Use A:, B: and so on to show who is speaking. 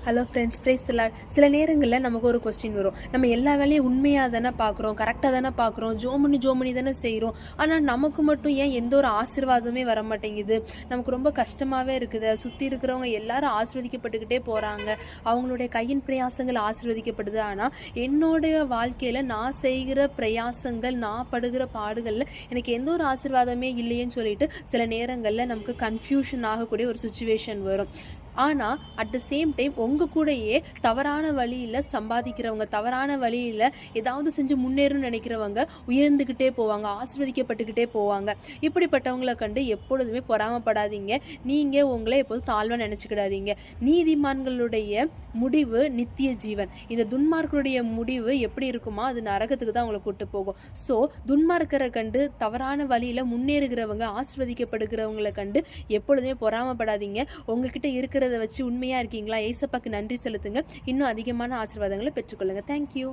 A: Hello friends, price தி Lord. சில நேரங்களில் நமக்கு ஒரு கொஸ்டின் வரும். நம்ம எல்லா வேலையும் உண்மையாக தானே பார்க்குறோம், கரெக்டாக தானே பார்க்குறோம், ஜோமனி தானே செய்கிறோம். ஆனால் நமக்கு மட்டும் ஏன் எந்த ஒரு ஆசீர்வாதமே வர மாட்டேங்குது? நமக்கு ரொம்ப கஷ்டமாகவே இருக்குது. சுற்றி இருக்கிறவங்க எல்லாரும் ஆசீர்வதிக்கப்பட்டுக்கிட்டே போகிறாங்க, அவங்களுடைய கையின் பிரயாசங்கள் ஆசீர்வதிக்கப்படுது. ஆனால் என்னுடைய வாழ்க்கையில் நான் செய்கிற பிரயாசங்கள், நான் படுகிற பாடுகளில் எனக்கு எந்த ஒரு ஆசீர்வாதமே இல்லையேன்னு சொல்லிட்டு சில நேரங்களில் நமக்கு கன்ஃபியூஷன் ஆகக்கூடிய ஒரு சுச்சுவேஷன் வரும். ஆனால் அட் த சேம் டைம் உங்கள் கூடயே தவறான வழியில் சம்பாதிக்கிறவங்க, தவறான வழியில் ஏதாவது செஞ்சு முன்னேறணும்னு நினைக்கிறவங்க உயர்ந்துக்கிட்டே போவாங்க, ஆசீர்வதிக்கப்பட்டுக்கிட்டே போவாங்க. இப்படிப்பட்டவங்களை கண்டு எப்பொழுதுமே பொறாமப்படாதீங்க. நீங்கள் உங்களை எப்போதும் தாழ்வாக நினச்சிக்கிடாதீங்க. நீதிமான்களுடைய முடிவு நித்திய ஜீவன். இந்த துன்மார்க்கருடைய முடிவு எப்படி இருக்குமா, அது நரகத்துக்கு தான் அவங்களை கூட்டு போகும். ஸோ துன்மார்க்கரை கண்டு, தவறான வழியில் முன்னேறுகிறவங்க, ஆசீர்வதிக்கப்படுகிறவங்களை கண்டு எப்பொழுதுமே பொறாமப்படாதீங்க. உங்ககிட்ட இருக்கிற வச்சு உண்மையா இருக்கீங்களா? ஏசப்பாக்கு நன்றி செலுத்துங்க. இன்னும் அதிகமான ஆசீர்வாதங்களை பெற்றுக்கொள்ளுங்க. தேங்க்யூ.